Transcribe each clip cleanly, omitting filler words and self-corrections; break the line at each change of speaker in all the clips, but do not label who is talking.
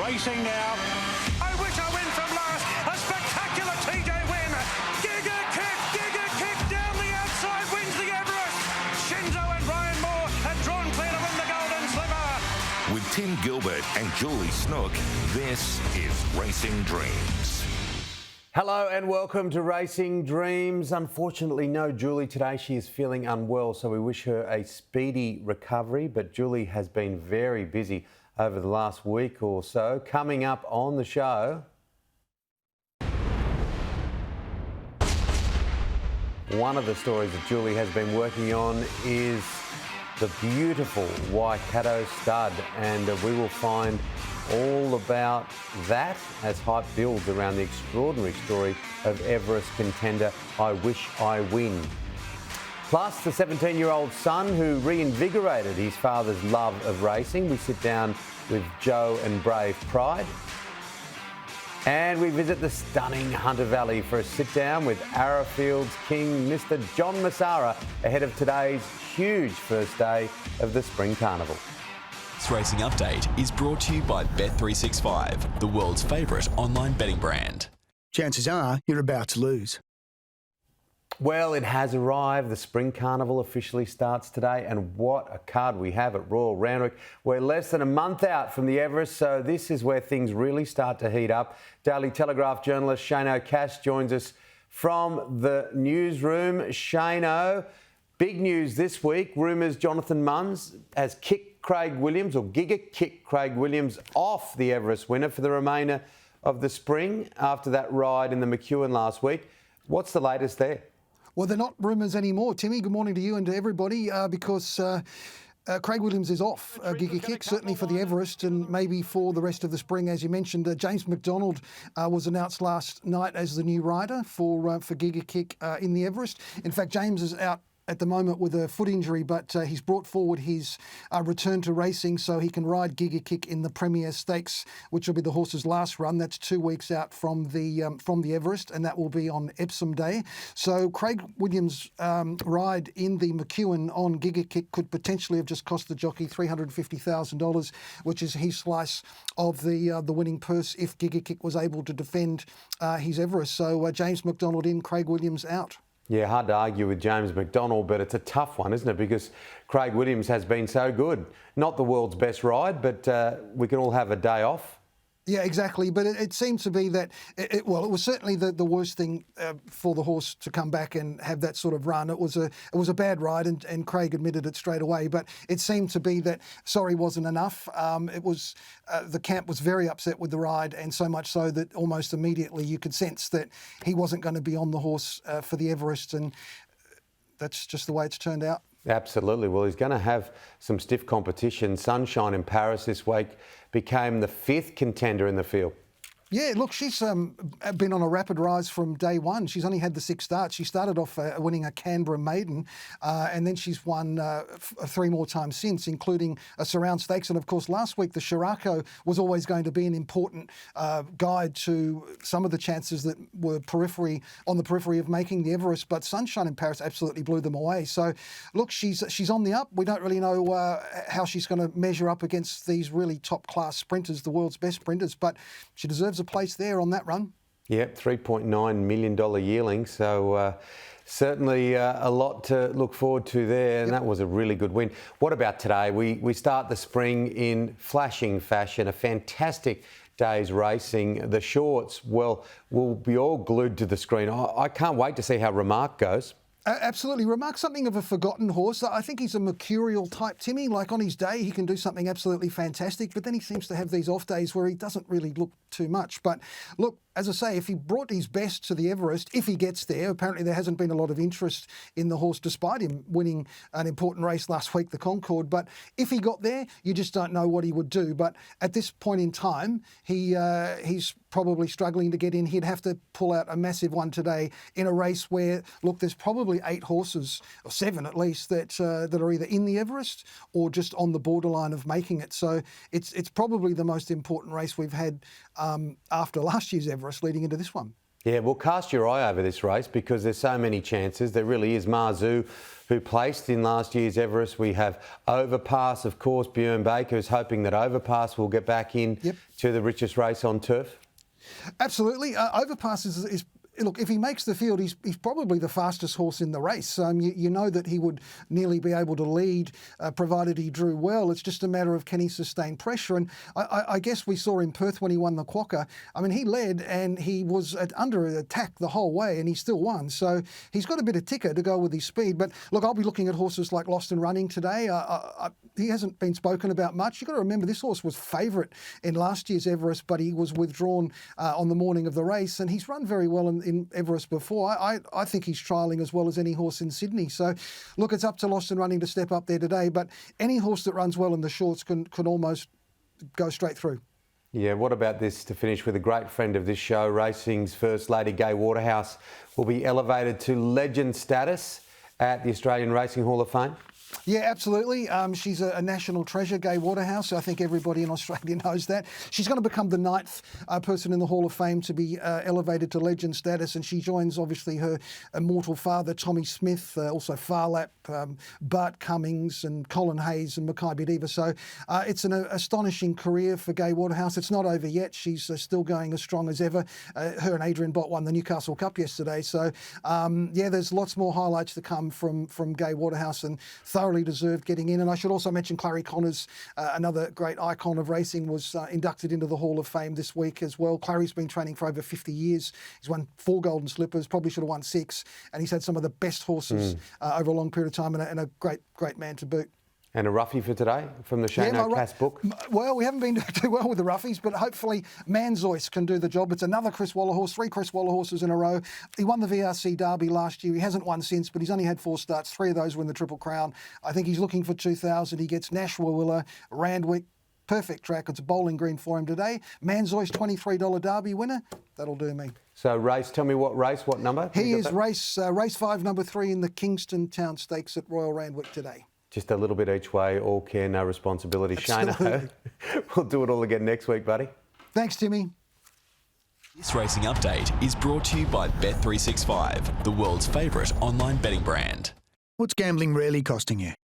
racing now. I wish I win from last. A spectacular TJ win. Giga kick down the outside, wins the Everest. Shinzo and Ryan Moore have drawn clear to win the Golden Slipper.
With Tim Gilbert and Julie Snook, this is Racing Dreams.
Hello and welcome to Racing Dreams. Unfortunately, no Julie today. She is feeling unwell, so we wish her a speedy recovery. But Julie has been very busy over the last week or so. Coming up on the show, one of the stories that Julie has been working on is the beautiful Waikato stud, and we will find all about that as hype builds around the extraordinary story of Everest contender I Wish I Win. Plus, the 17-year-old son who reinvigorated his father's love of racing. We sit down with Joe and Brave Pride. And we visit the stunning Hunter Valley for a sit-down with Arrowfield's king, Mr. John Massara, ahead of today's huge first day of the Spring Carnival.
This racing update is brought to you by Bet365, the world's favourite online betting brand.
Chances are you're about to lose.
Well, it has arrived. The Spring Carnival officially starts today, and what a card we have at Royal Randwick. We're less than a month out from the Everest, so this is where things really start to heat up. Daily Telegraph journalist Shano Cash joins us from the newsroom. Shano, big news this week. Rumours Jonathan Munns has kicked Craig Williams, or Giga kicked Craig Williams off the Everest winner for the remainder of the spring after that ride in the McEwen last week. What's the latest there?
Well, they're not rumours anymore, Timmy. Good morning to you and to everybody, because Craig Williams is off Giga Kick, certainly for the Everest and maybe for the rest of the spring. As you mentioned, James McDonald was announced last night as the new rider for Giga Kick in the Everest. In fact, James is out at the moment with a foot injury, but he's brought forward his return to racing so he can ride Giga Kick in the Premier Stakes, which will be the horse's last run. That's 2 weeks out from the Everest, and that will be on Epsom Day. So Craig Williams' ride in the McEwen on Giga Kick could potentially have just cost the jockey $350,000, which is his slice of the winning purse if Giga Kick was able to defend his Everest. So James McDonald in, Craig Williams out.
Yeah, hard to argue with James McDonald, but it's a tough one, isn't it? Because Craig Williams has been so good. Not the world's best ride, but we can all have a day off.
Yeah, exactly. But it seems to be that, it was certainly the worst thing for the horse to come back and have that sort of run. It was a bad ride, and Craig admitted it straight away. But it seemed to be that sorry wasn't enough. The camp was very upset with the ride, and so much so that almost immediately you could sense that he wasn't going to be on the horse for the Everest, and that's just the way it's turned out. Absolutely.
Well, he's going to have some stiff competition. Sunshine in Paris this week became the 5th contender in the field.
Yeah, look, she's been on a rapid rise from day one. She's only had the 6 starts. She started off winning a Canberra maiden, and then she's won 3 more times since, including a Surround Stakes. And of course, last week, the Shirako was always going to be an important guide to some of the chances that were on the periphery of making the Everest. But Sunshine in Paris absolutely blew them away. So, look, she's on the up. We don't really know how she's going to measure up against these really top-class sprinters, the world's best sprinters, but she deserves a place there on that run.
Yep, $3.9 million yearling, so certainly a lot to look forward to there, and that was a really good win. What about today? We start the spring in flashing fashion, a fantastic day's racing. The shorts, well, will be all glued to the screen. I can't wait to see how Remark goes.
Absolutely. Remark's something of a forgotten horse. I think he's a mercurial type, Timmy. Like on his day, he can do something absolutely fantastic, but then he seems to have these off days where he doesn't really look too much. But look, as I say, if he brought his best to the Everest, if he gets there, apparently there hasn't been a lot of interest in the horse despite him winning an important race last week, the Concorde. But if he got there, you just don't know what he would do. But at this point in time, he's probably struggling to get in. He'd have to pull out a massive one today in a race where, look, there's probably 8 horses, or 7 at least, that are either in the Everest or just on the borderline of making it. So it's probably the most important race we've had after last year's Everest leading into this one.
Yeah, well, cast your eye over this race because there's so many chances. There really is. Marzu, who placed in last year's Everest. We have Overpass, of course. Björn Baker is hoping that Overpass will get back in to the richest race on turf.
Absolutely. Overpass is look, if he makes the field, he's probably the fastest horse in the race. You know that he would nearly be able to lead, provided he drew well. It's just a matter of can he sustain pressure. And I guess we saw in Perth when he won the Quokka. I mean, he led and he was under attack the whole way and he still won. So he's got a bit of ticker to go with his speed. But look, I'll be looking at horses like Lost and Running today. He hasn't been spoken about much. You've got to remember this horse was favourite in last year's Everest, but he was withdrawn on the morning of the race and he's run very well in Everest before. I think he's trialling as well as any horse in Sydney. So, look, it's up to Lost and Running to step up there today. But any horse that runs well in the shorts can almost go straight through.
Yeah, what about this to finish with a great friend of this show, racing's First Lady, Gai Waterhouse, will be elevated to legend status at the Australian Racing Hall of Fame?
Yeah, absolutely. She's a national treasure, Gai Waterhouse. I think everybody in Australia knows that. She's going to become the 9th person in the Hall of Fame to be elevated to legend status, and she joins, obviously, her immortal father, Tommy Smith, also Farlap, Bart Cummings and Colin Hayes and Mackay Bediva. So it's an astonishing career for Gai Waterhouse. It's not over yet. She's still going as strong as ever. Her and Adrian Bott won the Newcastle Cup yesterday. So, yeah, there's lots more highlights to come from Gai Waterhouse, and thoroughly deserved getting in. And I should also mention Clary Connors, another great icon of racing, was inducted into the Hall of Fame this week as well. Clary's been training for over 50 years. He's won 4 Golden Slippers, probably should have won 6, and he's had some of the best horses over a long period of time, and a great man to boot.
And a roughie for today from the Shane O'Cass book?
Well, we haven't been doing too well with the roughies, but hopefully Manzois can do the job. It's another Chris Waller horse, 3 Chris Waller horses in a row. He won the VRC Derby last year. He hasn't won since, but he's only had 4 starts. 3 of those were in the Triple Crown. I think he's looking for 2,000. He gets Nashua, Randwick. Perfect track. It's a bowling green for him today. Manzois, $23 Derby winner. That'll do me.
So race, tell me what race, what number?
He is race 5, number 3 in the Kingston Town Stakes at Royal Randwick today.
Just a little bit each way, all care, no responsibility. Shane, we'll do it all again next week, buddy.
Thanks, Timmy.
This racing update is brought to you by Bet365, the world's favourite online betting brand.
What's gambling really costing you?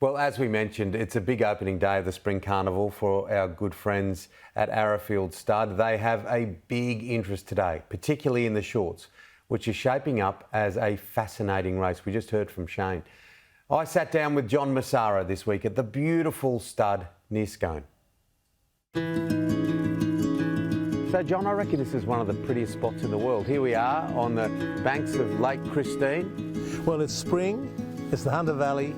Well, as we mentioned, it's a big opening day of the Spring Carnival for our good friends at Arrowfield Stud. They have a big interest today, particularly in the shorts, which is shaping up as a fascinating race. We just heard from Shane. I sat down with John Massara this week at the beautiful stud near Scone. So, John, I reckon this is one of the prettiest spots in the world. Here we are on the banks of Lake Christine.
Well, it's spring, it's the Hunter Valley.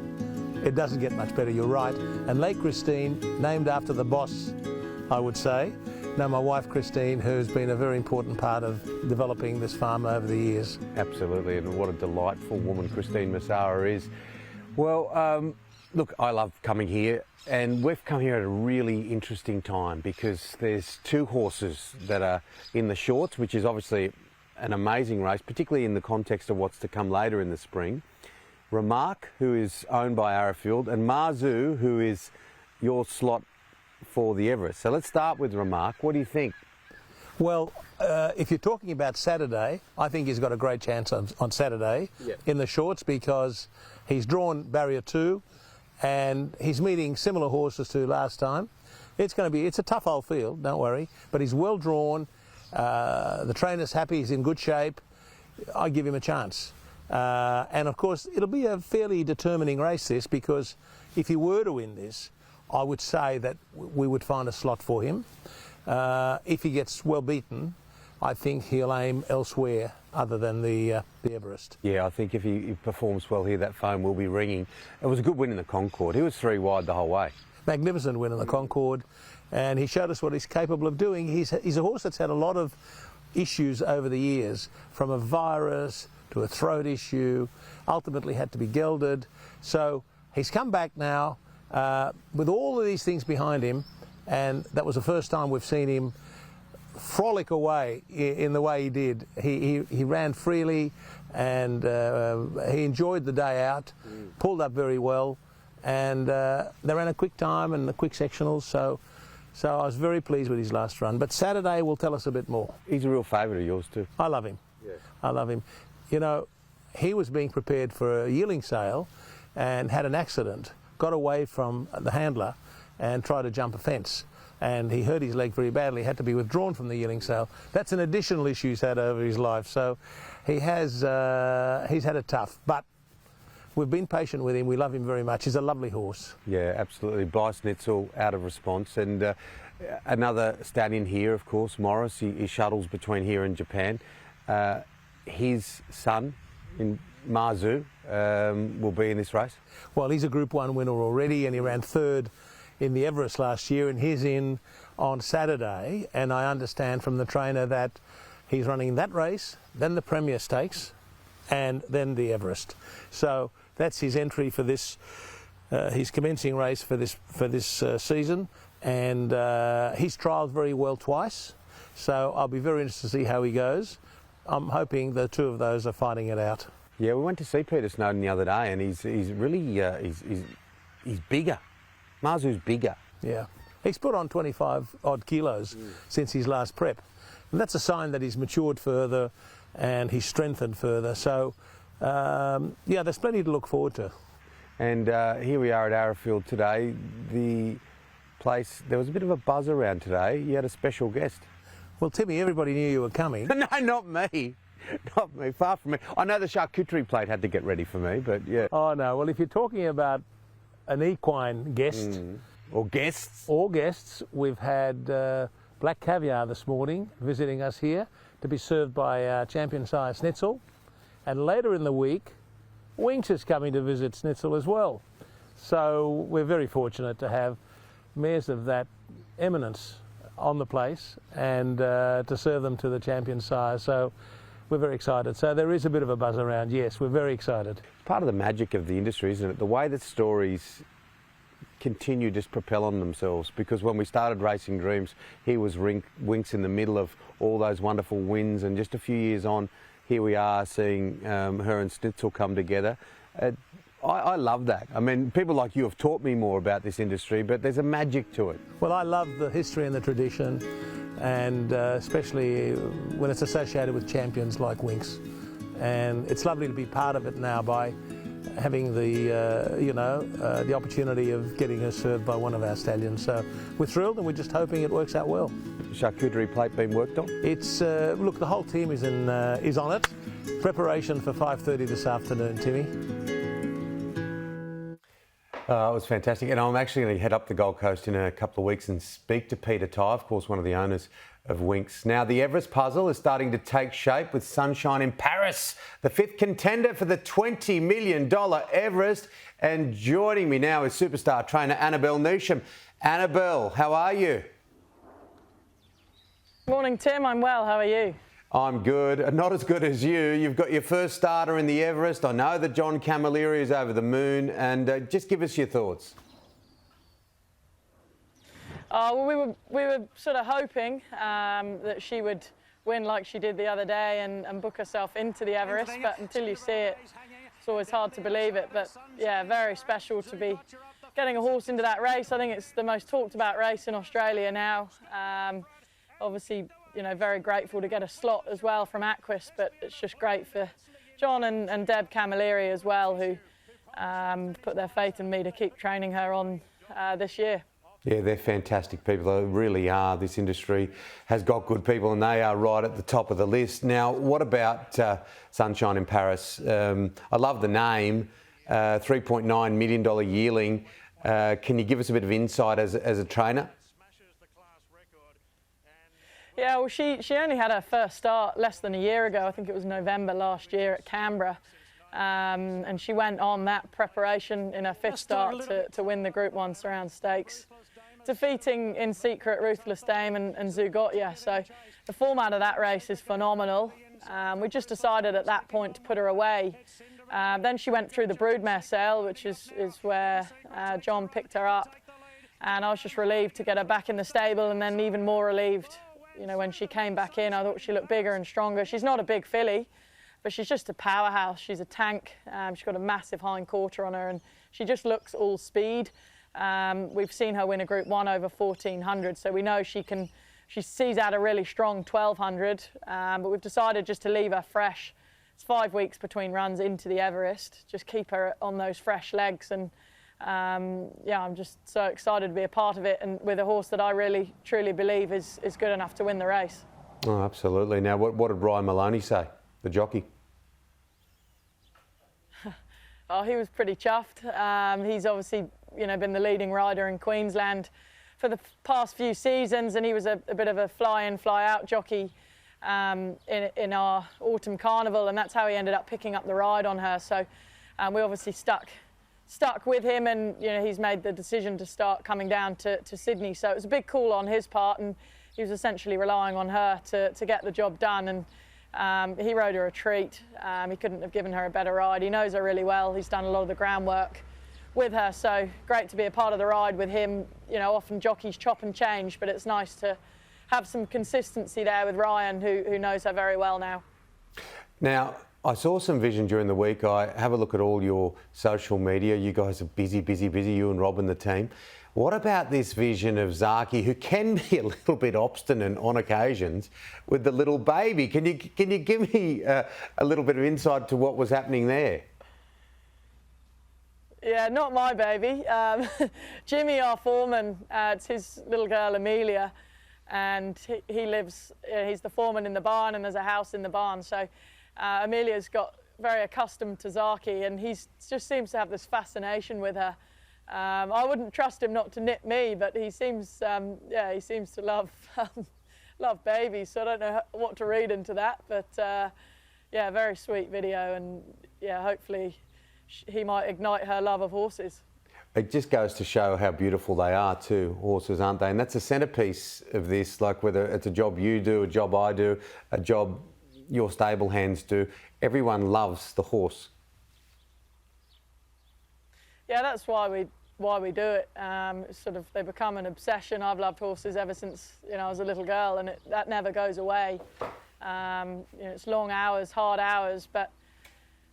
It doesn't get much better, you're right. And Lake Christine, named after the boss, I would say. Now, my wife Christine, who's been a very important part of developing this farm over the years.
Absolutely, and what a delightful woman Christine Massara is. Well, look, I love coming here, and we've come here at a really interesting time because there's 2 horses that are in the shorts, which is obviously an amazing race, particularly in the context of what's to come later in the spring. Remark, who is owned by Arrowfield, and Marzu, who is your slot for the Everest. So let's start with Remark. What do you think?
Well, if you're talking about Saturday, I think he's got a great chance on Saturday in the shorts because he's drawn barrier 2 and he's meeting similar horses to last time. It's a tough old field, don't worry, but he's well drawn. The trainer's happy, he's in good shape. I give him a chance. And of course, it'll be a fairly determining race, this, because if he were to win this, I would say that we would find a slot for him. If he gets well beaten, I think he'll aim elsewhere other than the Everest. Yeah,
I think if he performs well here, that phone will be ringing. It was a good win in the Concorde. He was 3 wide the whole way.
Magnificent win in the Concorde, and he showed us what he's capable of doing. He's a horse that's had a lot of issues over the years, from a virus to a throat issue, ultimately had to be gelded. So he's come back now with all of these things behind him, and that was the first time we've seen him frolic away in the way he did. He ran freely, and he enjoyed the day out, pulled up very well, and they ran a quick time and the quick sectionals, so So I was very pleased with his last run. But Saturday will tell us a bit more.
He's a real favourite of yours too.
I love him.
Yeah.
I love him. You know, he was being prepared for a yearling sale and had an accident, got away from the handler and tried to jump a fence. And he hurt his leg very badly, had to be withdrawn from the yearling sale. That's an additional issue he's had over his life. So he's had it tough. But we've been patient with him. We love him very much. He's a lovely horse.
Yeah, absolutely. By Schnitzel out of response. And another stallion here, of course, Morris. He shuttles between here and Japan. His son in Marzu will be in this race.
Well, he's a Group 1 winner already, and he ran third in the Everest last year, and he's in on Saturday. And I understand from the trainer that he's running that race, then the Premier Stakes, and then the Everest. So that's his entry for this, his commencing race for this season. And he's trialled very well twice, so I'll be very interested to see how he goes. I'm hoping the two of those are fighting it out.
Yeah, we went to see Peter Snowden the other day, and he's really he's bigger. Marzu's bigger.
Yeah, he's put on 25 odd kilos since his last prep, and that's a sign that he's matured further and he's strengthened further. So yeah, there's plenty to look forward to.
And here we are at Arrowfield today. The place, there was a bit of a buzz around today. You had a special guest.
Well, Timmy, everybody knew you were coming.
No, not me. Not me, far from me. I know the charcuterie plate had to get ready for me, but yeah.
Oh no, well, if you're talking about an equine guest
or guests,
we've had black caviar this morning visiting us here to be served by champion sire Schnitzel, and later in the week Winx is coming to visit Schnitzel as well. So we're very fortunate to have mares of that eminence on the place and to serve them to the champion sire. So we're very excited. So there is a bit of a buzz around. Yes, we're very excited.
Part of the magic of the industry, isn't it? The way that stories continue just propel on themselves. Because when we started Racing Dreams, here was Winx in the middle of all those wonderful wins, and just a few years on, here we are seeing her and Schnitzel come together. I love that. I mean, people like you have taught me more about this industry, but there's a magic to it.
Well, I love the history and the tradition, and especially when it's associated with champions like Winx. And it's lovely to be part of it now by having the opportunity of getting her served by one of our stallions. So we're thrilled, and we're just hoping it works out well.
Charcuterie plate being worked on?
It's look, the whole team is on it. Preparation for 5:30 this afternoon, Timmy.
It was fantastic, and I'm actually going to head up the Gold Coast in a couple of weeks and speak to Peter Tighe, of course, one of the owners of Winx. Now, the Everest puzzle is starting to take shape with Sunshine in Paris, the fifth contender for the $20 million Everest. And joining me now is superstar trainer Annabelle Newsham. Annabelle, how are you?
Morning, Tim. I'm well. How are you?
I'm good. Not as good as you. You've got your first starter in the Everest. I know that John Camilleri is over the moon. And just give us your thoughts.
Well, we were sort of hoping that she would win like she did the other day and book herself into the Everest. But until you see it, it's always hard to believe it. But yeah, very special to be getting a horse into that race. I think it's the most talked about race in Australia now. Obviously, you know, very grateful to get a slot as well from Aquis, but it's just great for John and Deb Camilleri as well, who put their faith in me to keep training her on this year.
Yeah, they're fantastic people. They really are. This industry has got good people, and they are right at the top of the list. Now, what about Sunshine in Paris? I love the name, $3.9 million yearling. Can you give us a bit of insight as a trainer?
Yeah, well, she only had her first start less than a year ago. I think it was November last year at Canberra. And she went on that preparation in her fifth start to win the Group 1 Surround Stakes, defeating In Secret, Ruthless Dame and Zugotia. So the format of that race is phenomenal. We just decided at that point to put her away. Then she went through the broodmare sale, which is where John picked her up. And I was just relieved to get her back in the stable, and then even more relieved, you know, when she came back in. I thought she looked bigger and stronger. She's not a big filly, but she's just a powerhouse. She's a tank. She's got a massive hind quarter on her, and she just looks all speed. We've seen her win a Group 1 over 1400, so we know she sees out a really strong 1200, but we've decided just to leave her fresh. It's 5 weeks between runs into the Everest, just keep her on those fresh legs, and yeah, I'm just so excited to be a part of it, and with a horse that I really truly believe is good enough to win the race.
Oh, absolutely. Now, what did Ryan Maloney say, the jockey?
Oh, he was pretty chuffed. He's obviously, been the leading rider in Queensland for the past few seasons, and he was a bit of a fly-in, fly-out jockey in our autumn carnival, and that's how he ended up picking up the ride on her. So we obviously stuck with him, and he's made the decision to start coming down to Sydney. So it was a big call on his part, and he was essentially relying on her to get the job done. And he rode her a treat. He couldn't have given her a better ride. He knows her really well. He's done a lot of the groundwork with her, so great to be a part of the ride with him. Often jockeys chop and change, but it's nice to have some consistency there with Ryan, who knows her very well now. Now,
I saw some vision during the week. I have a look at all your social media. You guys are busy, you and Rob and the team. What about this vision of Zaki, who can be a little bit obstinate on occasions, with the little baby? Can you give me a little bit of insight to what was happening there?
Yeah, not my baby. Jimmy, our foreman, it's his little girl Amelia, and he lives, he's the foreman in the barn, and there's a house in the barn. So Amelia's got very accustomed to Zaki, and he just seems to have this fascination with her. I wouldn't trust him not to nip me, but he seems, he seems to love love babies. So I don't know what to read into that, but yeah, very sweet video, and yeah, hopefully he might ignite her love of horses.
It just goes to show how beautiful they are too, horses, aren't they? And that's a centrepiece of this, like whether it's a job you do, a job I do, a job your stable hands do, everyone loves the horse.
Yeah, that's why we do it. Sort of, they become an obsession. I've loved horses ever since I was a little girl, and that never goes away. It's long hours, hard hours, but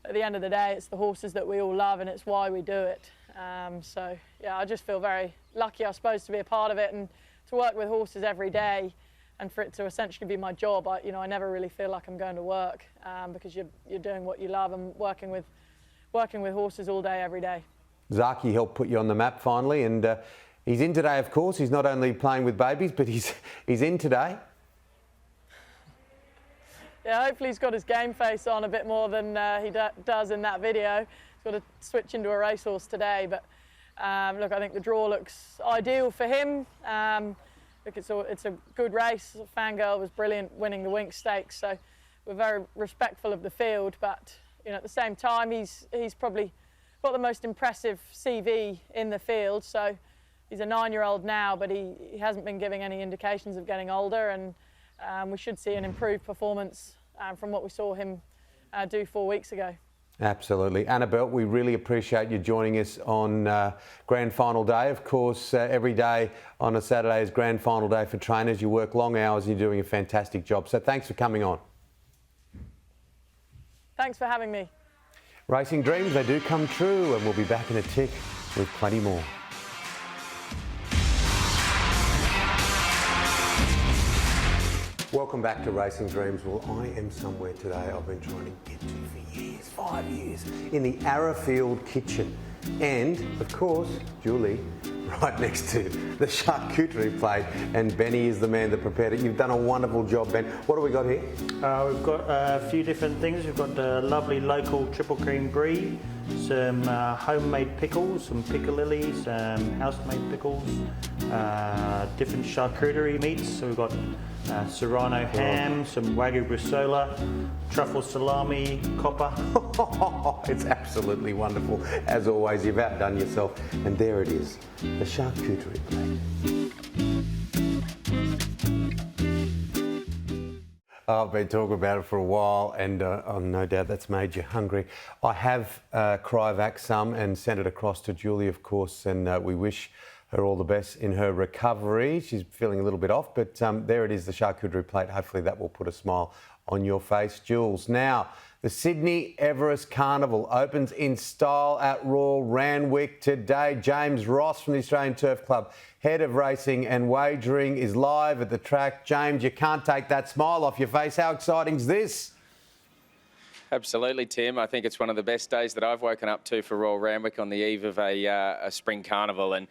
at the end of the day, it's the horses that we all love, and it's why we do it. So yeah, I just feel very lucky, I suppose, to be a part of it and to work with horses every day, and for it to essentially be my job. I never really feel like I'm going to work, because you're doing what you love and working with horses all day, every day.
Zaki helped put you on the map finally, and he's in today, of course. He's not only playing with babies, but he's in today.
Yeah, hopefully he's got his game face on a bit more than he does in that video. He's got to switch into a racehorse today, but look, I think the draw looks ideal for him. Look, it's a good race. Fangirl was brilliant winning the Winx Stakes, so we're very respectful of the field, but at the same time, he's probably got the most impressive CV in the field. So he's a 9-year-old now, but he hasn't been giving any indications of getting older, and we should see an improved performance from what we saw him do 4 weeks ago.
Absolutely. Annabelle, we really appreciate you joining us on Grand Final Day. Of course, every day on a Saturday is Grand Final Day for trainers. You work long hours and you're doing a fantastic job. So thanks for coming on.
Thanks for having me.
Racing dreams, they do come true, and we'll be back in a tick with plenty more. Welcome back to Racing Dreams. Well, I am somewhere today I've been trying to get to for years, 5 years, in the Arrowfield kitchen. And, of course, Julie, right next to the charcuterie plate, and Benny is the man that prepared it. You've done a wonderful job, Ben. What do we got here?
We've got a few different things. We've got the lovely local triple cream brie, some homemade pickles, some piccalilli, some house-made pickles, different charcuterie meats. So we've got serrano ham, some wagyu bresaola, truffle salami, copper.
It's absolutely wonderful. As always, you've outdone yourself. And there it is, the charcuterie plate. I've been talking about it for a while, and no doubt that's made you hungry. I have cryovac some and sent it across to Julie, of course, and we wish her all the best in her recovery. She's feeling a little bit off, but there it is, the charcuterie plate. Hopefully that will put a smile on your face, Jules. Now, The Sydney Everest Carnival opens in style at Royal Randwick today. James Ross from the Australian Turf Club, head of racing and wagering, is live at the track. James, you can't take that smile off your face. How exciting is this?
Absolutely, Tim. I think it's one of the best days that I've woken up to for Royal Randwick on the eve of a spring carnival, and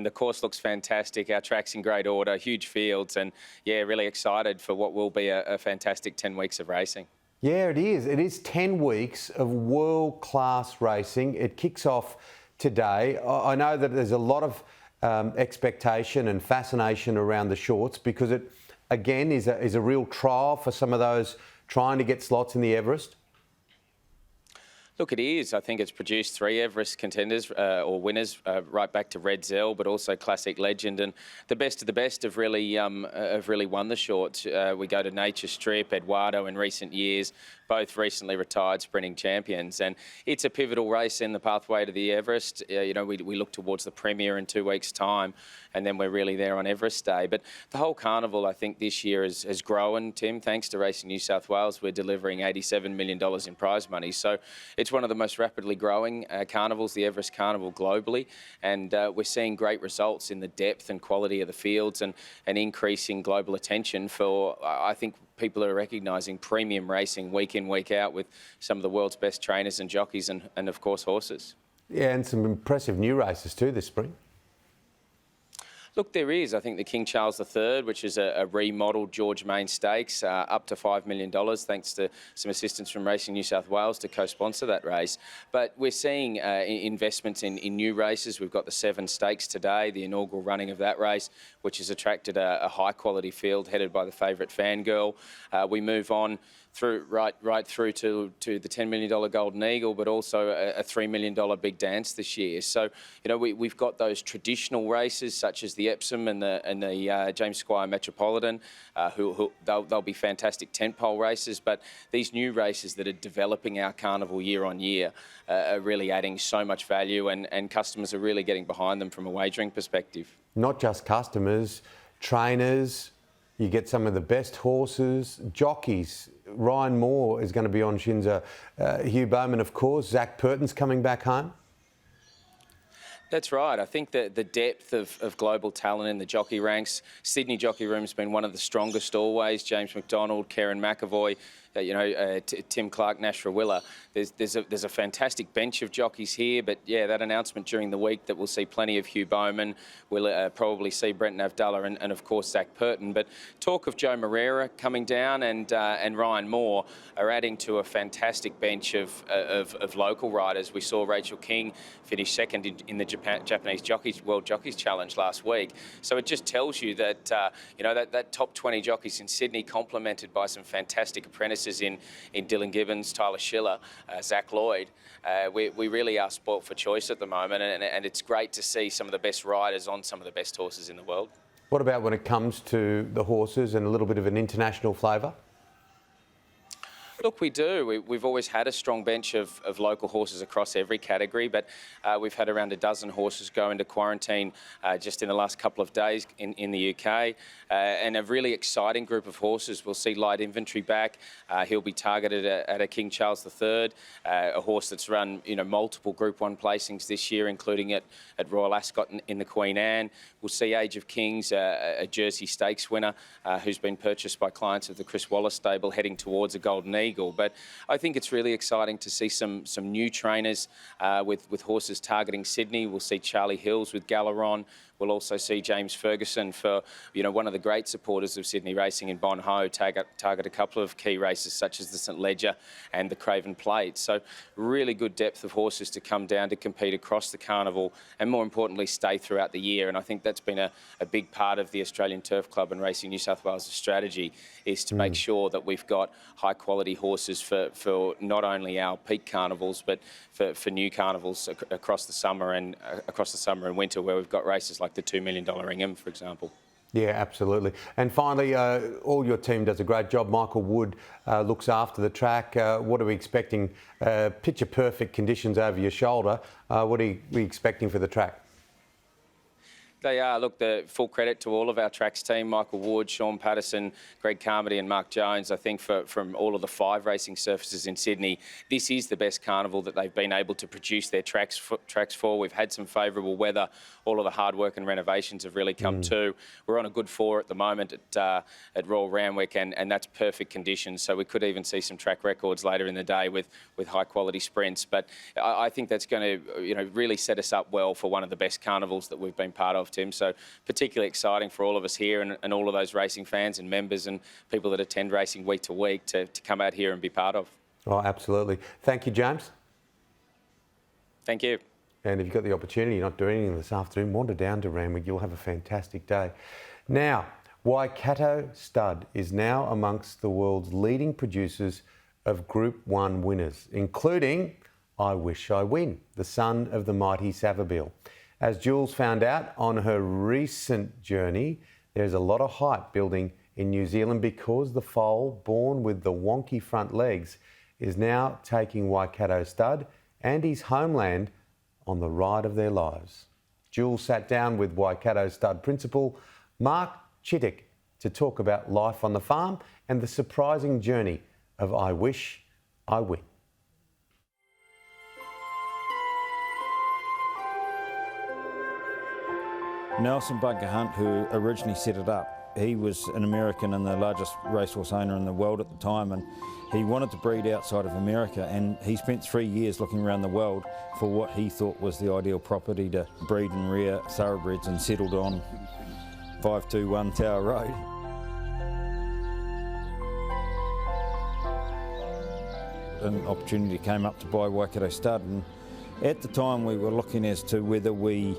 the course looks fantastic. Our track's in great order, huge fields, and yeah, really excited for what will be a fantastic 10 weeks of racing.
Yeah, it is. It is 10 weeks of world-class racing. It kicks off today. I know that there's a lot of expectation and fascination around the shorts because it, again, is a real trial for some of those trying to get slots in the Everest.
Look, it is. I think it's produced 3 Everest contenders or winners, right back to Red Zell, but also Classic Legend, and the best of the best have really won the shorts. We go to Nature Strip, Eduardo in recent years, both recently retired sprinting champions, and it's a pivotal race in the pathway to the Everest. You know, we look towards the Premier in 2 weeks' time, and then we're really there on Everest Day. But the whole carnival, I think, this year has grown, Tim, thanks to Racing New South Wales. We're delivering $87 million in prize money, so it's one of the most rapidly growing carnivals, the Everest Carnival, globally, and we're seeing great results in the depth and quality of the fields, and increasing global attention for, I think, people are recognising premium racing week in, week out with some of the world's best trainers and jockeys and of course, horses.
Yeah, and some impressive new races too this spring.
Look, there is. I think the King Charles III, which is a remodelled George Main Stakes, up to $5 million, thanks to some assistance from Racing New South Wales to co-sponsor that race. But we're seeing investments in new races. We've got the 7 Stakes today, the inaugural running of that race, which has attracted a high-quality field headed by the favourite Fangirl. We move on through right through to the $10 million Golden Eagle, but also a $3 million Big Dance this year. So, you know, we've got those traditional races such as the Epsom and the James Squire Metropolitan, they'll be fantastic tentpole races. But these new races that are developing our carnival year on year are really adding so much value, and customers are really getting behind them from a wagering perspective. Not just customers, trainers. You get some of the best horses, jockeys. Ryan Moore is going to be on Shinza. Hugh Bowman, of course. Zach Purton's coming back home. That's right. I think that the depth of global talent in the jockey ranks, Sydney Jockey Room's been one of the strongest always. James McDonald, Karen McAvoy, Tim Clark, Nash Rawiller. There's a fantastic bench of jockeys here, but yeah, that announcement during the week that we'll see plenty of Hugh Bowman, we'll probably see Brenton Avdulla and of course Zach Purton. But talk of Joe Moreira coming down and Ryan Moore are adding to a fantastic bench of local riders. We saw Rachel King finish second in the Japanese World Jockeys Challenge last week. So it just tells you that that top 20 jockeys in Sydney, complemented by some fantastic apprentices in Dylan Gibbons, Tyler Schiller, Zach Lloyd. We really are sport for choice at the moment, and it's great to see some of the best riders on some of the best horses in the world. What about when it comes to the horses and a little bit of an international flavour? Look, we do. We've always had a strong bench of local horses across every category, but we've had around a dozen horses go into quarantine just in the last couple of days in the UK, and a really exciting group of horses. We'll see Light Inventory back. He'll be targeted at a King Charles III, a horse that's run multiple Group 1 placings this year, including at Royal Ascot in the Queen Anne. We'll see Age of Kings, a Jersey Stakes winner who's been purchased by clients of the Chris Wallace stable, heading towards a Golden Eagle. But I think it's really exciting to see some new trainers with horses targeting Sydney. We'll see Charlie Hills with Galaron. We'll also see James Ferguson, for one of the great supporters of Sydney racing in Bon Ho, target a couple of key races such as the St Leger and the Craven Plate. So really good depth of horses to come down to compete across the carnival, and more importantly stay throughout the year. And I think that's been a big part of the Australian Turf Club and Racing New South Wales' strategy, is to make sure that we've got high quality horses for not only our peak carnivals but for new carnivals across the summer and winter, where we've got races like the $2 million Ingham, for example. Yeah, absolutely. And finally, all your team does a great job. Michael Wood looks after the track. What are we expecting? Picture perfect conditions over your shoulder. What are we expecting for the track? They are. Look, the full credit to all of our tracks team, Michael Ward, Sean Patterson, Greg Carmody and Mark Jones. I think from all of the 5 racing surfaces in Sydney, this is the best carnival that they've been able to produce their tracks for. We've had some favourable weather. All of the hard work and renovations have really come to. We're on a good 4 at the moment at Royal Randwick, and that's perfect conditions. So we could even see some track records later in the day with high quality sprints. But I think that's going to really set us up well for one of the best carnivals that we've been part of, Tim. So particularly exciting for all of us here and all of those racing fans and members and people that attend racing week to week to come out here and be part of.
Oh, absolutely. Thank you, James.
Thank you.
And if you've got the opportunity, you're not doing anything this afternoon, wander down to Randwick. You'll have a fantastic day. Now, Waikato Stud is now amongst the world's leading producers of Group 1 winners, including I Wish I Win, the son of the mighty Savabeel. As Jules found out on her recent journey, there's a lot of hype building in New Zealand because the foal, born with the wonky front legs, is now taking Waikato Stud and his homeland on the ride of their lives. Jules sat down with Waikato Stud principal Mark Chittick to talk about life on the farm and the surprising journey of I Wish I Win.
Nelson Bunker Hunt, who originally set it up, he was an American and the largest racehorse owner in the world at the time, and he wanted to breed outside of America, and he spent 3 years looking around the world for what he thought was the ideal property to breed and rear thoroughbreds, and settled on 521 Tower Road. An opportunity came up to buy Waikato Stud, and at the time we were looking as to whether we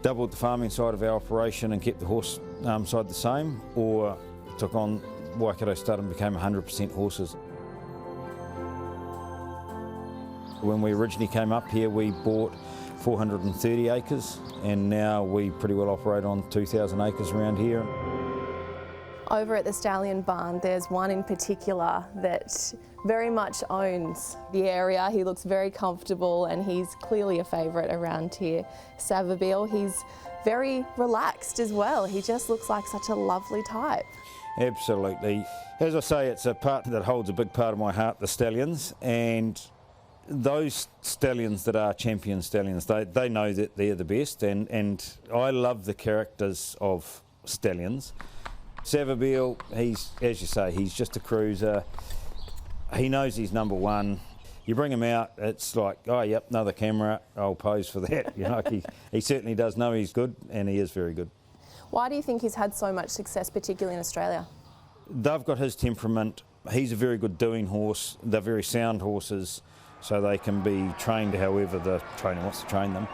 doubled the farming side of our operation and kept the horse side the same, or took on Waikato Stud and became 100% horses. When we originally came up here, we bought 430 acres, and now we pretty well operate on 2,000 acres around here.
Over at the Stallion Barn, there's one in particular that very much owns the area. He looks very comfortable and he's clearly a favourite around here. Savabeel, he's very relaxed as well. He just looks like such a lovely type.
Absolutely. As I say, it's a part that holds a big part of my heart, the stallions, and those stallions that are champion stallions, they know that they're the best, and I love the characters of stallions. Savabeel, he's, as you say, he's just a cruiser. He knows he's number one. You bring him out, it's like, oh, yep, another camera, I'll pose for that. You know, he certainly does know he's good, and he is very good.
Why do you think he's had so much success, particularly in Australia?
They've got his temperament. He's a very good doing horse. They're very sound horses, so they can be trained however the trainer wants to train them.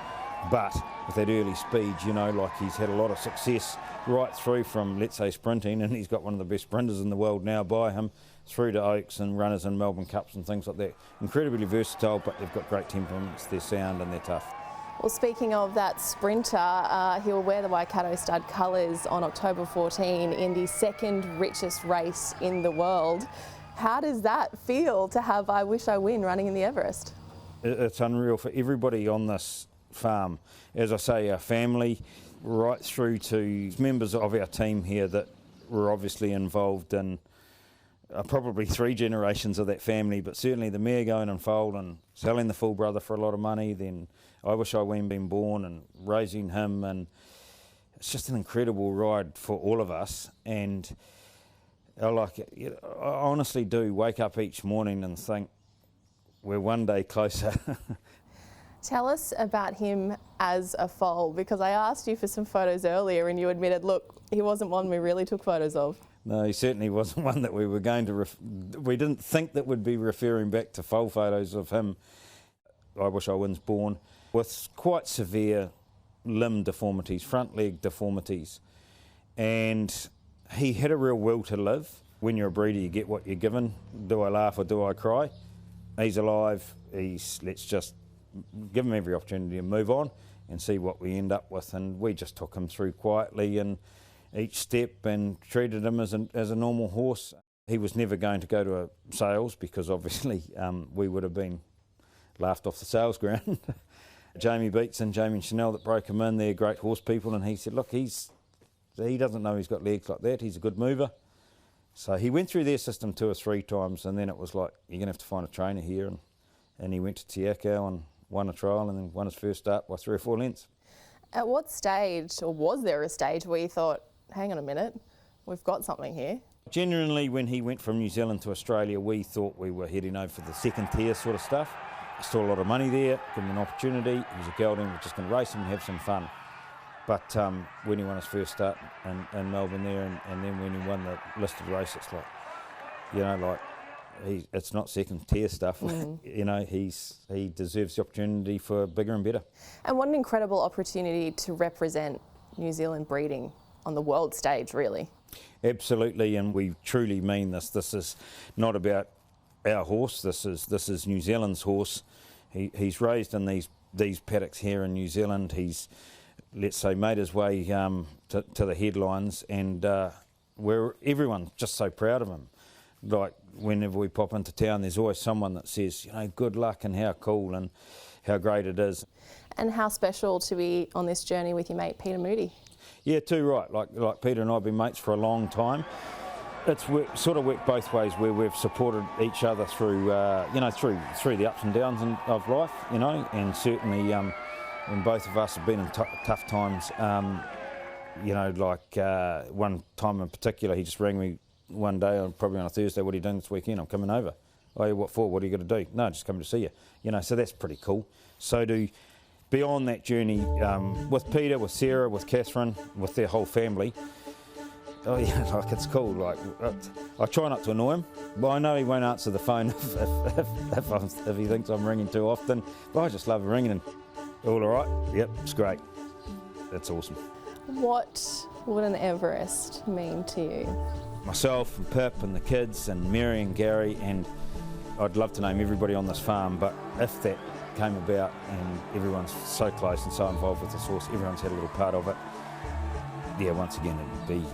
But with that early speed, you know, like he's had a lot of success right through from, let's say, sprinting, and he's got one of the best sprinters in the world now by him, through to Oaks and runners in Melbourne Cups and things like that. Incredibly versatile, but they've got great temperaments. They're sound and they're tough.
Well, speaking of that sprinter, he'll wear the Waikato Stud colours on October 14 in the second richest race in the world. How does that feel to have I Wish I Win running in the Everest?
It's unreal for everybody on this farm. As I say, our family, right through to members of our team here that were obviously involved in probably 3 generations of that family, but certainly the mare going and foal and selling the full brother for a lot of money, then I Wish I Win being born and raising him, and it's just an incredible ride for all of us. And I like it. I honestly do wake up each morning and think we're one day closer.
Tell us about him as a foal, because I asked you for some photos earlier and you admitted, look, he wasn't one we really took photos of.
No, he certainly wasn't one that we were going to... we didn't think that we'd be referring back to foal photos of him. I Wish I Win's born with quite severe limb deformities, front leg deformities. And he had a real will to live. When you're a breeder, you get what you're given. Do I laugh or do I cry? He's alive. Let's just give him every opportunity to move on and see what we end up with. And we just took him through quietly and each step and treated him as a normal horse. He was never going to go to a sales because obviously we would have been laughed off the sales ground. Jamie Beats and Jamie Chanel that broke him in. They're great horse people, and he said, look, he doesn't know he's got legs like that. He's a good mover. So he went through their system 2 or 3 times, and then it was like, you're going to have to find a trainer here. And he went to Te Akau and won a trial and then won his first start by 3 or 4 lengths.
At what stage, or was there a stage where you thought, hang on a minute, we've got something here?
Genuinely, when he went from New Zealand to Australia, we thought we were heading over for the second tier sort of stuff. Still a lot of money there, give him an opportunity. He was a gelding, we're just going to race him and have some fun. But when he won his first start in Melbourne there, and then when he won the listed race, it's like, you know, like, it's not second tier stuff. You know, he deserves the opportunity for bigger and better. And
what an incredible opportunity to represent New Zealand breeding on the world stage, really. Absolutely, and we truly mean this. This is not about our horse. This is New Zealand's horse. He's raised in these paddocks here in New Zealand. He's, let's say, made his way to the headlines, and everyone's just so proud of him. Like, whenever we pop into town, there's always someone that says, you know, good luck and how cool and how great it is. And how special to be on this journey with your mate Peter Moody. Yeah, too right. Like Peter and I have been mates for a long time. It's sort of worked both ways, where we've supported each other through, you know, through the ups and downs of life, you know, and certainly when both of us have been in tough times, you know, like one time in particular, he just rang me one day, probably on a Thursday, what are you doing this weekend? I'm coming over. Oh, yeah, what for? What are you going to do? No, just coming to see you. You know, so that's pretty cool. So to be on that journey with Peter, with Sarah, with Catherine, with their whole family, oh yeah, like, it's cool. Like, I try not to annoy him, but I know he won't answer the phone if he thinks I'm ringing too often. But I just love ringing and, all right? Yep, it's great. That's awesome. What would an Everest mean to you? Myself and Pip and the kids and Mary and Gary, and I'd love to name everybody on this farm, but if that came about and everyone's so close and so involved with this horse, everyone's had a little part of it, yeah, once again, it would be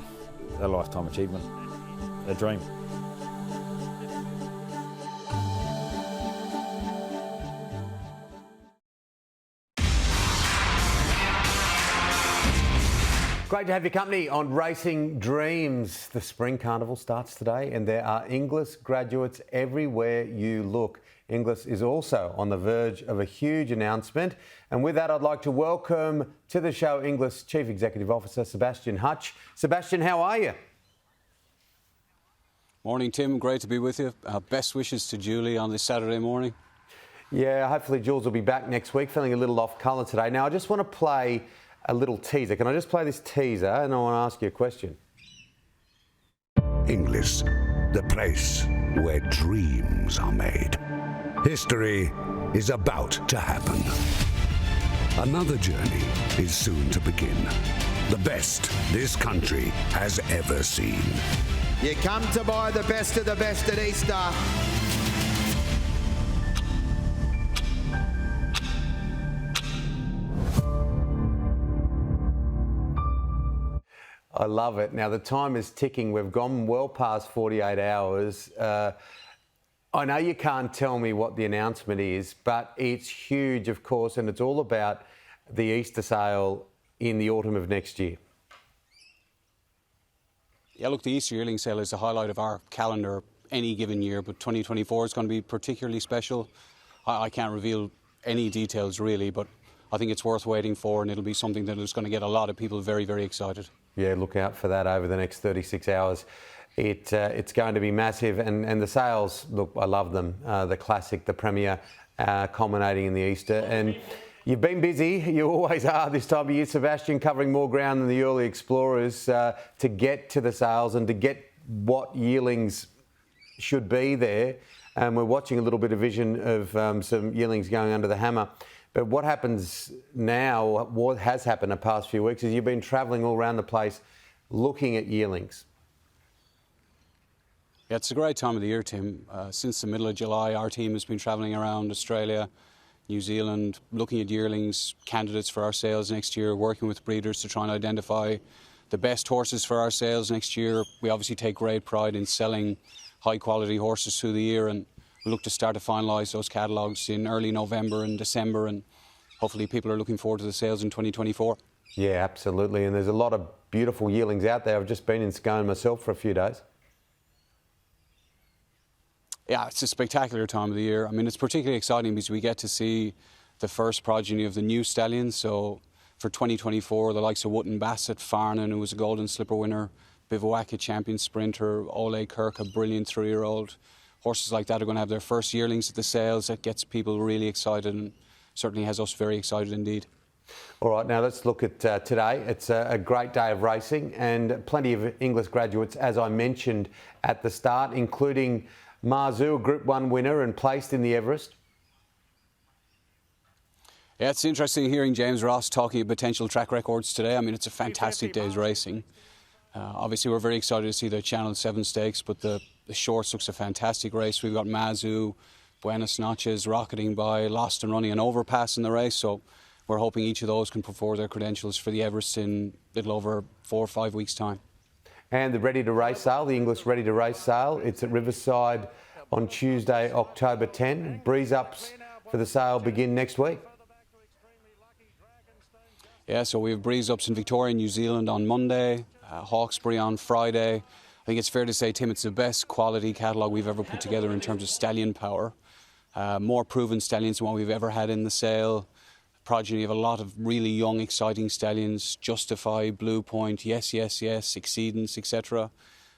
a lifetime achievement, a dream.
Great to have your company on Racing Dreams. The Spring Carnival starts today, and there are Inglis graduates everywhere you look. Inglis is also on the verge of a huge announcement. And with that, I'd like to welcome to the show Inglis Chief Executive Officer Sebastian Hutch. Sebastian, how are you?
Morning, Tim. Great to be with you. Best wishes to Julie on this Saturday morning.
Yeah, hopefully Jules will be back next week, feeling a little off colour today. Now, I just want to play a little teaser. Can I just play this teaser and I want to ask you a question?
Inglis, the place where dreams are made. History is about to happen. Another journey is soon to begin. The best this country has ever seen.
You come to buy the best of the best at Easter.
I love it. Now, the time is ticking. We've gone well past 48 hours. I know you can't tell me what the announcement is, but it's huge, of course, and it's all about the Easter sale in the autumn of next year.
Yeah, look, the Easter yearling sale is the highlight of our calendar any given year, but 2024 is going to be particularly special. I can't reveal any details really, but I think it's worth waiting for, and it'll be something that is going to get a lot of people very, very excited. Yeah, look out for that over the next 36 hours. It's going to be massive, and the sales, look, I love them. The Classic, the Premier, culminating in the Easter. And you've been busy, you always are this time of year, Sebastian, covering more ground than the early explorers to get to the sales and to get what yearlings should be there. And we're watching a little bit of vision of some yearlings going under the hammer. But what happens now, what has happened the past few weeks, is you've been travelling all around the place looking at yearlings. Yeah, it's a great time of the year, Tim. Since the middle of July, our team has been travelling around Australia, New Zealand, looking at yearlings, candidates for our sales next year, working with breeders to try and identify the best horses for our sales next year. We obviously take great pride in selling high-quality horses through the year, and we look to start to finalise those catalogues in early November and December, and hopefully people are looking forward to the sales in 2024.
Yeah, absolutely. And there's a lot of beautiful yearlings out there. I've just been in Scone myself for a few days.
Yeah, it's a spectacular time of the year. I mean, it's particularly exciting because we get to see the first progeny of the new stallions. So for 2024, the likes of Wootton Bassett, Farnan, who was a Golden Slipper winner, Bivouac, a champion sprinter, Ole Kirk, a brilliant 3-year-old. Horses like that are going to have their first yearlings at the sales. That gets people really excited and certainly has us very excited indeed.
All right, now let's look at today. It's a great day of racing and plenty of English graduates, as I mentioned at the start, including Marzu, a Group 1 winner and placed in the Everest.
Yeah, it's interesting hearing James Ross talking of potential track records today. I mean, it's a fantastic day's racing. Obviously, we're very excited to see the Channel 7 Stakes, but the Shorts looks a fantastic race. We've got Marzu, Buenos Noches, Rocketing By, Lost and Running, and Overpass in the race. So we're hoping each of those can put forward their credentials for the Everest in a little over 4 or 5 weeks' time.
And the Ready to Race sale, the English Ready to Race sale, it's at Riverside on Tuesday, October 10. Breeze-ups for the sale begin next week.
Yeah, so we have breeze-ups in Victoria, New Zealand on Monday, Hawkesbury on Friday. I think it's fair to say, Tim, it's the best quality catalogue we've ever put together in terms of stallion power. More proven stallions than what we've ever had in the sale. Progeny of a lot of really young, exciting stallions, Justify, Blue Point, Yes, Yes, Yes, Exceedance, etc.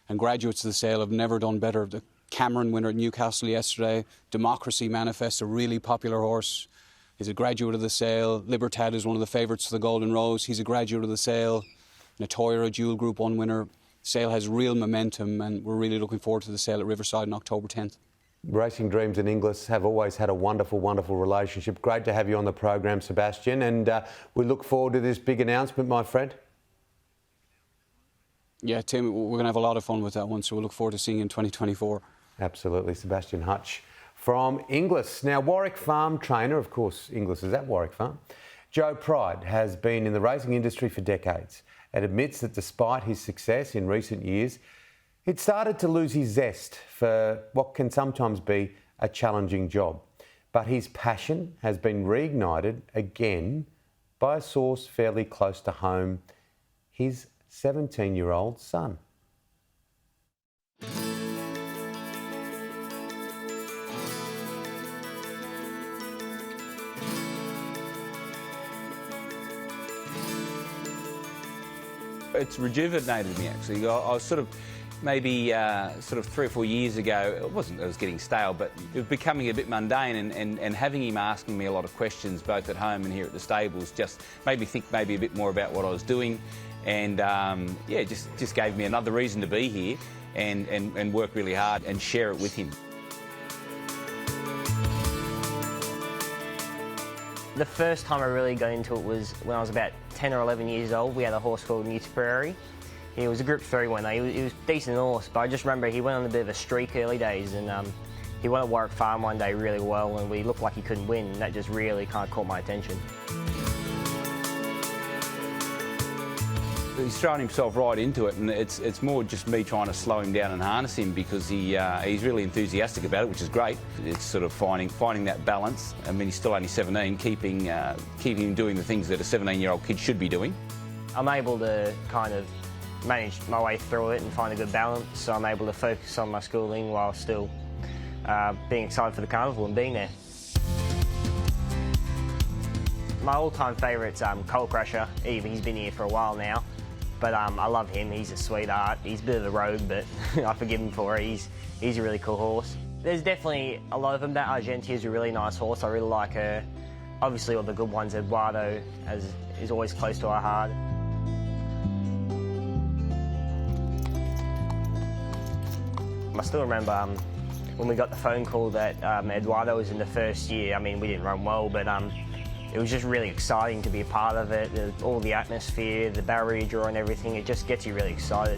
And graduates of the sale have never done better. The Cameron winner at Newcastle yesterday, Democracy Manifest, a really popular horse. He's a graduate of the sale. Libertad is one of the favourites for the Golden Rose. He's a graduate of the sale. Natoya, a dual Group 1 winner. Sale has real momentum and we're really looking forward to the sale at Riverside on October 10th.
Racing Dreams and Inglis have always had a wonderful, wonderful relationship. Great to have you on the program, Sebastian, and we look forward to this big announcement, my friend.
Yeah, Tim, we're going to have a lot of fun with that one, so we'll look forward to seeing you in 2024.
Absolutely, Sebastian Hutch from Inglis. Now, Warwick Farm trainer, of course, Inglis is at Warwick Farm, Joe Pride has been in the racing industry for decades and admits that despite his success in recent years, it started to lose his zest for what can sometimes be a challenging job. But his passion has been reignited again by a source fairly close to home, his 17-year-old son.
It's rejuvenated me, actually. I was sort of maybe sort of 3 or 4 years ago, it was getting stale, but it was becoming a bit mundane, and having him asking me a lot of questions, both at home and here at the stables, just made me think maybe a bit more about what I was doing, and yeah, just gave me another reason to be here and work really hard and share it with him.
The first time I really got into it was when I was about 10 or 11 years old. We had a horse called New Prairie. He was a Group 3 winner. He was a decent horse, but I just remember he went on a bit of a streak early days, and he went at Warwick Farm one day really well, and we looked like he couldn't win, and that just really kind of caught my attention.
He's thrown himself right into it, and it's more just me trying to slow him down and harness him, because he's really enthusiastic about it, which is great. It's sort of finding that balance. I mean, he's still only 17, keeping him doing the things that a 17-year-old kid should be doing.
I'm able to kind of manage my way through it and find a good balance, so I'm able to focus on my schooling while still being excited for the carnival and being there. My all-time favourite's Coal Crusher. He's been here for a while now, but I love him. He's a sweetheart. He's a bit of a rogue, but I forgive him for it. He's a really cool horse. There's definitely a lot of them. That Argentia is a really nice horse. I really like her. Obviously, all the good ones. Eduardo is always close to our heart. I still remember when we got the phone call that Eduardo was in the first year. I mean, we didn't run well, but it was just really exciting to be a part of it. All the atmosphere, the barrier draw and everything, it just gets you really excited.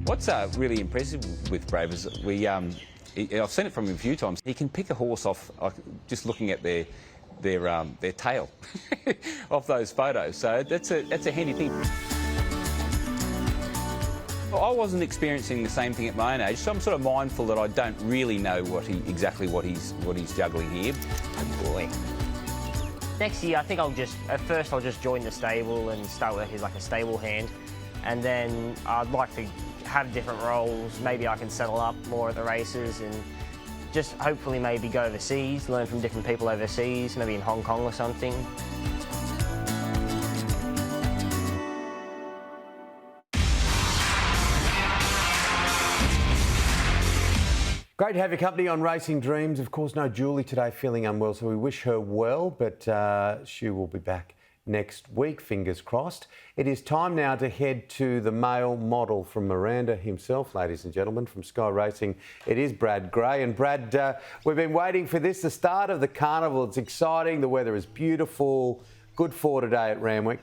What's really impressive with Brave is I've seen it from him a few times. He can pick a horse off just looking at their tail off those photos, so that's a handy thing. I wasn't experiencing the same thing at my own age, so I'm sort of mindful that I don't really know exactly what he's juggling here.
Oh boy. Next year, I think at first I'll just join the stable and start working as like a stable hand, and then I'd like to have different roles. Maybe I can settle up more at the races and just hopefully maybe go overseas, learn from different people overseas, maybe in Hong Kong or something.
Great to have your company on Racing Dreams. Of course, no Julie today, feeling unwell, so we wish her well, but she will be back next week, fingers crossed. It is time now to head to the male model from Miranda himself, ladies and gentlemen, from Sky Racing. It is Brad Gray. And Brad, we've been waiting for this, the start of the carnival. It's exciting, the weather is beautiful. Good for today at Randwick.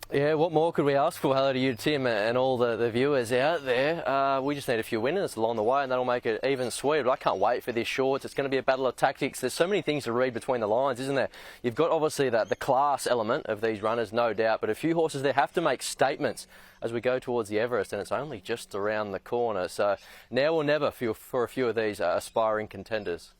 Yeah, what more could we ask for? Hello to you, Tim, and all the viewers out there. We just need a few winners along the way, and that'll make it even sweeter. But I can't wait for this shorts. It's going to be a battle of tactics. There's so many things to read between the lines, isn't there? You've got obviously the class element of these runners, no doubt, but a few horses there have to make statements as we go towards the Everest, and it's only just around the corner. So now or never for a few of these aspiring contenders.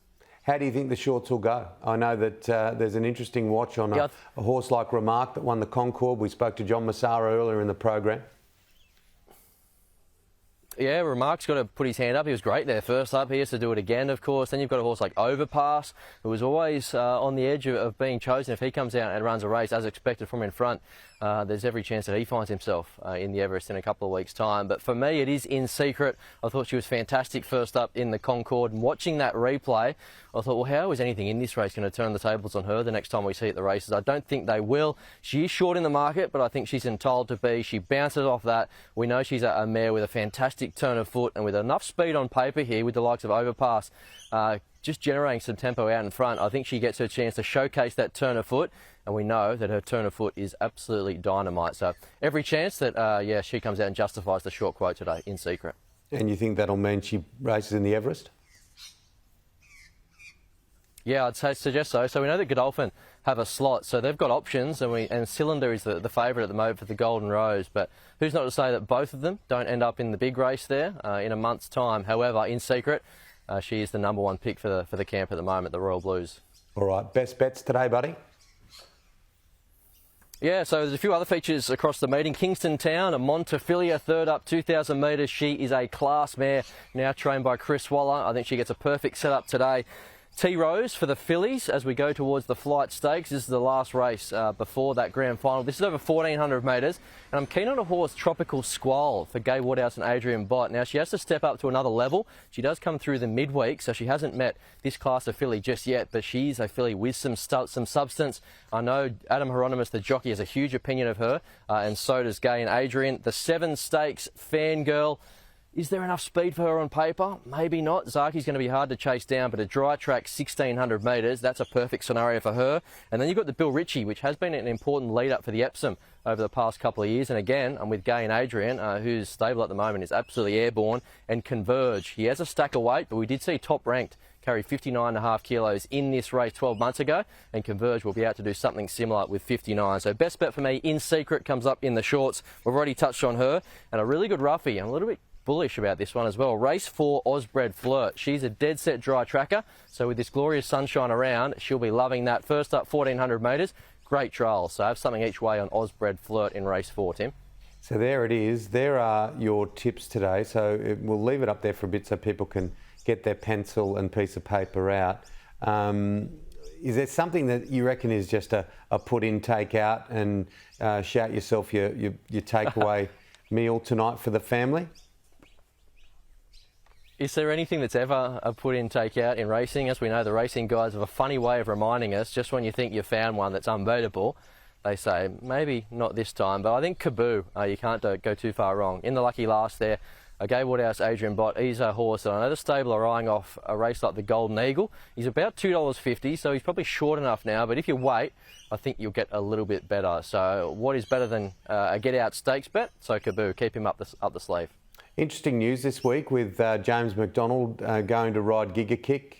How do you think the shorts will go? I know that there's an interesting watch on a horse like Remark that won the Concord. We spoke to John Massara earlier in the program.
Yeah, Remark's got to put his hand up. He was great there first up. He has to do it again, of course. Then you've got a horse like Overpass, who was always on the edge of being chosen. If he comes out and runs a race as expected from in front, there's every chance that he finds himself in the Everest in a couple of weeks' time. But for me, it is In Secret. I thought she was fantastic first up in the Concord. And watching that replay, I thought, well, how is anything in this race going to turn the tables on her the next time we see at the races? I don't think they will. She is short in the market, but I think she's entitled to be. She bounces off that. We know she's a mare with a fantastic turn of foot and with enough speed on paper here with the likes of Overpass. Just generating some tempo out in front. I think she gets her chance to showcase that turn of foot, and we know that her turn of foot is absolutely dynamite. So every chance that, she comes out and justifies the short quote today, In Secret. And
you think that'll mean she races in the Everest?
Yeah, I'd suggest so. So we know that Godolphin have a slot, so they've got options, and Cylinder is the favourite at the moment for the Golden Rose. But who's not to say that both of them don't end up in the big race there in a month's time? However, In Secret, she is the number one pick for the camp at the moment, the Royal Blues.
All right, best bets today, buddy?
Yeah, so there's a few other features across the meeting. Kingston Town, a Montefilia, third up, 2,000 metres. She is a class mare, now trained by Chris Waller. I think she gets a perfect setup today. T-Rose for the fillies as we go towards the Flight Stakes. This is the last race before that grand final. This is over 1,400 metres, and I'm keen on a horse, Tropical Squall, for Gay Woodhouse and Adrian Bott. Now, she has to step up to another level. She does come through the midweek, so she hasn't met this class of filly just yet, but she's a filly with some substance. I know Adam Hieronymus, the jockey, has a huge opinion of her, and so does Gay and Adrian. The 7 Stakes, Fangirl. Is there enough speed for her on paper? Maybe not. Zaki's going to be hard to chase down, but a dry track 1,600 metres, that's a perfect scenario for her. And then you've got the Bill Ritchie, which has been an important lead-up for the Epsom over the past couple of years. And again, I'm with Gay and Adrian, whose stable at the moment is absolutely airborne, and Converge. He has a stack of weight, but we did see top-ranked carry 59.5 kilos in this race 12 months ago, and Converge will be out to do something similar with 59. So best bet for me, In Secret, comes up in the shorts. We've already touched on her, and a really good roughie. I'm a little bit bullish about this one as well. Race 4, Osbred Flirt. She's a dead set dry tracker, so with this glorious sunshine around, she'll be loving that. First up, 1,400 metres, great trial. So have something each way on Osbred Flirt in race 4, Tim.
So there it is. There are your tips today. So we'll leave it up there for a bit so people can get their pencil and piece of paper out. Is there something that you reckon is just a put in, take out, and shout yourself your takeaway meal tonight for the family?
Is there anything that's ever a put in, take out in racing? As we know, the racing guys have a funny way of reminding us, just when you think you've found one that's unbeatable, they say, maybe not this time. But I think Kaboo, you can't go too far wrong. In the lucky last there, Gay Woodhouse, Adrian Bott, he's a horse that I know the stable are eyeing off a race like the Golden Eagle. He's about $2.50, so he's probably short enough now, but if you wait, I think you'll get a little bit better. So what is better than a get-out stakes bet? So Kaboo, keep him up the sleeve. Interesting news this week with James McDonald going to ride Giga Kick.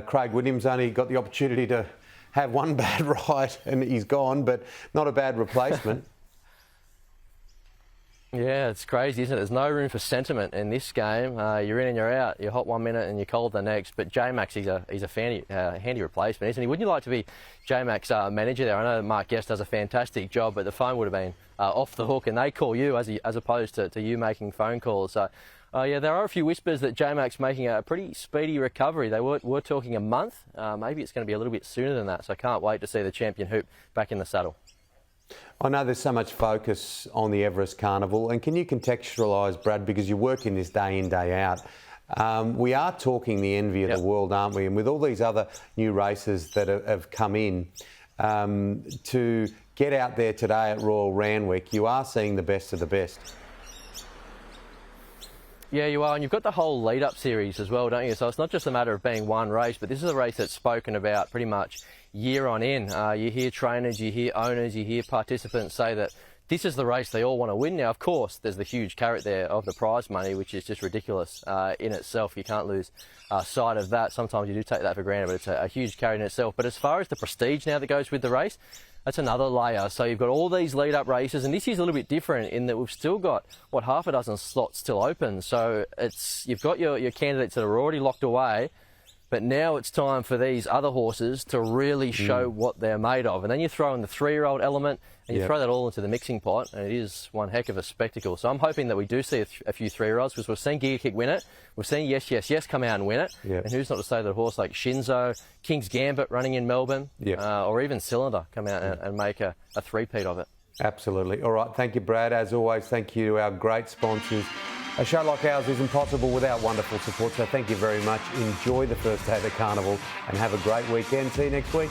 Craig Williams only got the opportunity to have one bad ride and he's gone, but not a bad replacement. Yeah, it's crazy, isn't it? There's no room for sentiment in this game. You're in and you're out. You're hot 1 minute and you're cold the next. But J-Max, he's a handy replacement, isn't he? Wouldn't you like to be J-Max manager there? I know Mark Guest does a fantastic job, but the phone would have been off the hook, and they call you as opposed to you making phone calls. So, yeah, there are a few whispers that J-Max making a pretty speedy recovery. They were talking a month. Maybe it's going to be a little bit sooner than that. So I can't wait to see the champion hoop back in the saddle.
I know there's so much focus on the Everest Carnival, and can you contextualise, Brad, because you're working this day in, day out. We are talking the envy of the world, aren't we? And with all these other new races that have come in, to get out there today at Royal Randwick, you are seeing the best of the best.
Yeah, you are, and you've got the whole lead-up series as well, don't you? So it's not just a matter of being one race, but this is a race that's spoken about pretty much year on in. You hear trainers, you hear owners, you hear participants say that this is the race they all want to win. Now, of course, there's the huge carrot there of the prize money, which is just ridiculous in itself. You can't lose sight of that. Sometimes you do take that for granted, but it's a huge carrot in itself. But as far as the prestige now that goes with the race, that's another layer. So you've got all these lead-up races, and this is a little bit different in that we've still got, what, half a dozen slots still open. So you've got your candidates that are already locked away, but now it's time for these other horses to really show what they're made of. And then you throw in the 3-year-old element, and you throw that all into the mixing pot, and it is one heck of a spectacle. So I'm hoping that we do see a few 3-year-olds, because we've seen Giga Kick win it, we've seen Yes, Yes, Yes come out and win it, and who's not to say that a horse like Shinzo, King's Gambit running in Melbourne, or even Cylinder come out and make a three-peat of it.
Absolutely. All right, thank you, Brad. As always, thank you to our great sponsors. A show like ours isn't possible without wonderful support, so thank you very much. Enjoy the first day of the carnival and have a great weekend. See you next week.